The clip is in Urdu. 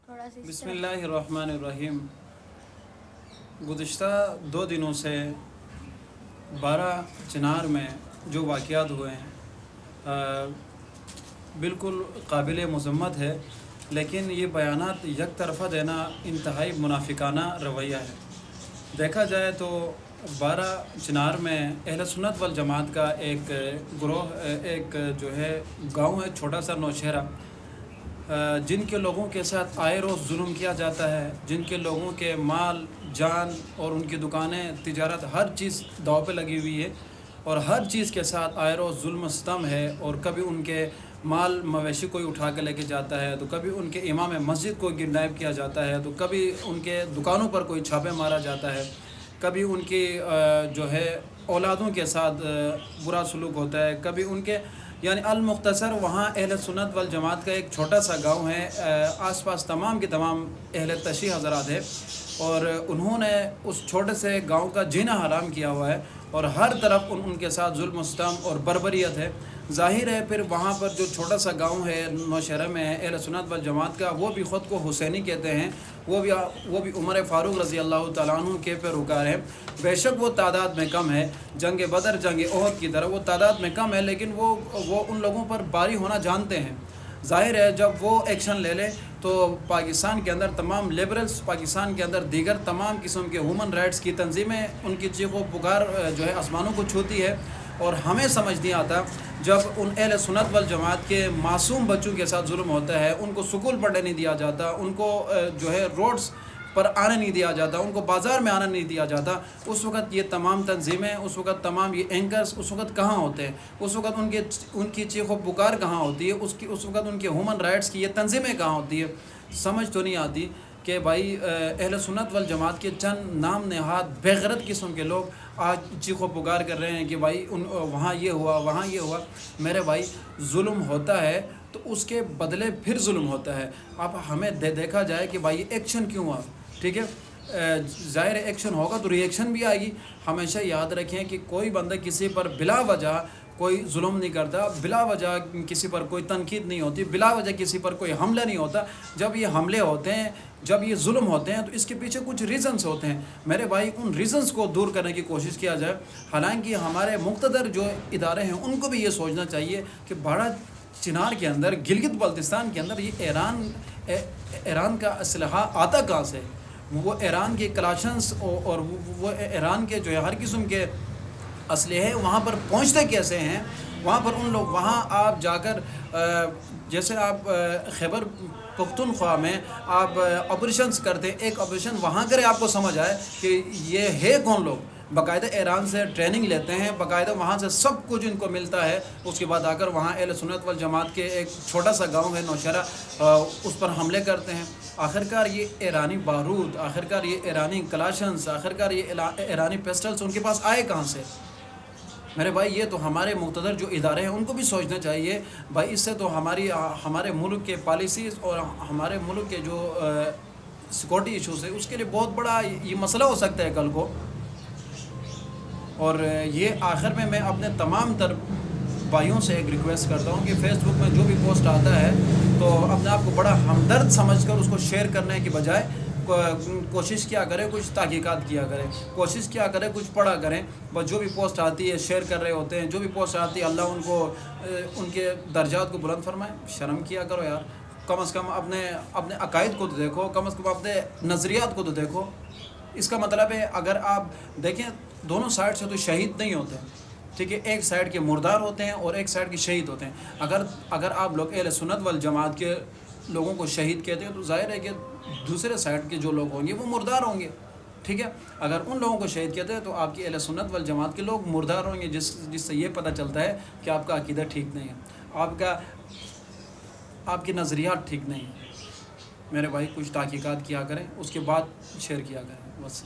تھوڑا سا بسم اللہ الرحمن الرحیم۔ گزشتہ 2 دنوں سے 12 چنار میں جو واقعات ہوئے ہیں بالکل قابل مذمت ہے، لیکن یہ بیانات یک طرفہ دینا انتہائی منافقانہ رویہ ہے۔ دیکھا جائے تو 12 چنار میں اہل سنت والجماعت کا ایک گروہ، ایک جو ہے گاؤں ہے، چھوٹا سا نوشہرہ، جن کے لوگوں کے ساتھ آئے روز ظلم کیا جاتا ہے، جن کے لوگوں کے مال جان اور ان کی دکانیں تجارت ہر چیز داؤ پہ لگی ہوئی ہے، اور ہر چیز کے ساتھ آئے روز ظلم و ستم ہے، اور کبھی ان کے مال مویشی کوئی اٹھا کے لے کے جاتا ہے، تو کبھی ان کے امام مسجد کو کڈنیپ کیا جاتا ہے، تو کبھی ان کے دکانوں پر کوئی چھاپے مارا جاتا ہے، کبھی ان کی جو ہے اولادوں کے ساتھ برا سلوک ہوتا ہے، کبھی ان کے یعنی المختصر وہاں اہل سنت والجماعت کا ایک چھوٹا سا گاؤں ہے، آس پاس تمام کے تمام اہل تشیع حضرات ہے، اور انہوں نے اس چھوٹے سے گاؤں کا جینا حرام کیا ہوا ہے، اور ہر طرف ان کے ساتھ ظلم و ستم اور بربریت ہے۔ ظاہر ہے پھر وہاں پر جو چھوٹا سا گاؤں ہے نوشہرہ میں ہے اہل سنت والجماعت کا، وہ بھی خود کو حسینی کہتے ہیں، وہ بھی عمر فاروق رضی اللہ تعالیٰ عنہ کے پیروکار ہیں۔ بے شک وہ تعداد میں کم ہے، جنگ بدر جنگ احد کی طرح وہ تعداد میں کم ہے، لیکن وہ ان لوگوں پر باری ہونا جانتے ہیں۔ ظاہر ہے جب وہ ایکشن لے لیں تو پاکستان کے اندر تمام لیبرلز، پاکستان کے اندر دیگر تمام قسم کے ہیومن رائٹس کی تنظیمیں، ان کی چیخ و پکار جو ہے آسمانوں کو چھوتی ہے، اور ہمیں سمجھ نہیں آتا جب ان اہل سنت والجماعت کے معصوم بچوں کے ساتھ ظلم ہوتا ہے، ان کو سکول پڑھنے نہیں دیا جاتا، ان کو جو ہے روڈز پر آنے نہیں دیا جاتا، ان کو بازار میں آنا نہیں دیا جاتا، اس وقت یہ تمام تنظیمیں، اس وقت تمام یہ اینکرز اس وقت کہاں ہوتے ہیں؟ اس وقت ان کی چیخ و پکار کہاں ہوتی ہے؟ اس وقت ان کے ہیومن رائٹس کی یہ تنظیمیں کہاں ہوتی ہے؟ سمجھ تو نہیں آتی کہ بھائی اہل سنت والجماعت کے چند نام نہاد بے غیرت قسم کے لوگ آج چیخ و پکار کر رہے ہیں کہ بھائی وہاں یہ ہوا، وہاں یہ ہوا۔ میرے بھائی ظلم ہوتا ہے تو اس کے بدلے پھر ظلم ہوتا ہے۔ اب ہمیں دیکھا جائے کہ بھائی ایکشن کیوں ہوا، ٹھیک ہے، ظاہر ایکشن ہوگا تو ری ایکشن بھی آئے گی۔ ہمیشہ یاد رکھیں کہ کوئی بندہ کسی پر بلا وجہ کوئی ظلم نہیں کرتا، بلا وجہ کسی پر کوئی تنقید نہیں ہوتی، بلا وجہ کسی پر کوئی حملہ نہیں ہوتا۔ جب یہ حملے ہوتے ہیں، جب یہ ظلم ہوتے ہیں، تو اس کے پیچھے کچھ ریزنز ہوتے ہیں۔ میرے بھائی ان ریزنز کو دور کرنے کی کوشش کیا جائے۔ حالانکہ ہمارے مقتدر جو ادارے ہیں ان کو بھی یہ سوچنا چاہیے کہ بڑا چنار کے اندر، گلگت بلتستان کے اندر یہ ایران کا اسلحہ آتا کہاں سے؟ وہ ایران کے کلاشنز اور وہ ایران کے جو ہے ہر قسم کے اسلحے وہاں پر پہنچتے کیسے ہیں؟ وہاں پر ان لوگ، وہاں آپ جا کر جیسے آپ خیبر پختونخوا میں آپ آپریشنز کرتے، ایک آپریشن وہاں کرے، آپ کو سمجھ آئے کہ یہ ہے کون لوگ۔ باقاعدہ ایران سے ٹریننگ لیتے ہیں، باقاعدہ وہاں سے سب کچھ ان کو ملتا ہے، اس کے بعد آ کر وہاں اہل سنت والجماعت کے ایک چھوٹا سا گاؤں ہے نوشہرہ، اس پر حملے کرتے ہیں۔ آخرکار یہ ایرانی بارود، آخرکار یہ ایرانی کلاشنز، آخرکار یہ ایرانی پسٹلز ان کے پاس آئے کہاں سے؟ میرے بھائی یہ تو ہمارے مقتدر جو ادارے ہیں ان کو بھی سوچنا چاہیے بھائی، اس سے تو ہمارے ملک کے پالیسیز اور ہمارے ملک کے جو سیکورٹی ایشوز ہے اس کے لیے بہت بڑا یہ مسئلہ ہو سکتا ہے کل کو۔ اور یہ آخر میں اپنے تمام تر بھائیوں سے ایک ریکویسٹ کرتا ہوں کہ فیس بک میں جو بھی پوسٹ آتا ہے تو اپنے آپ کو بڑا ہمدرد سمجھ کر اس کو شیئر کرنے کی بجائے کوشش کیا کرے، کچھ تحقیقات کیا کرے، کوشش کیا کرے، کچھ پڑھا کریں۔ بس جو بھی پوسٹ آتی ہے شیئر کر رہے ہوتے ہیں، جو بھی پوسٹ آتی ہے اللہ ان کے درجات کو بلند فرمائے۔ شرم کیا کرو یار، کم از کم اپنے عقائد کو تو دیکھو، کم از کم اپنے نظریات کو تو دیکھو۔ اس کا مطلب ہے اگر آپ دیکھیں دونوں سائڈ سے تو شہید نہیں ہوتے، ٹھیک ہے، ایک سائڈ کے مردار ہوتے ہیں اور ایک سائڈ کے شہید ہوتے ہیں۔ اگر آپ لوگ اہل سنت والجماعت کے لوگوں کو شہید کہتے ہیں تو ظاہر ہے کہ دوسرے سائڈ کے جو لوگ ہوں گے وہ مردار ہوں گے، ٹھیک ہے۔ اگر ان لوگوں کو شہید کہتے ہیں تو آپ کی اہل سنت والجماعت کے لوگ مردار ہوں گے، جس سے یہ پتہ چلتا ہے کہ آپ کا عقیدہ ٹھیک نہیں ہے، آپ کی نظریات ٹھیک نہیں ہیں۔ میرے بھائی کچھ تحقیقات کیا کریں، اس کے بعد شیئر کیا کریں، بس۔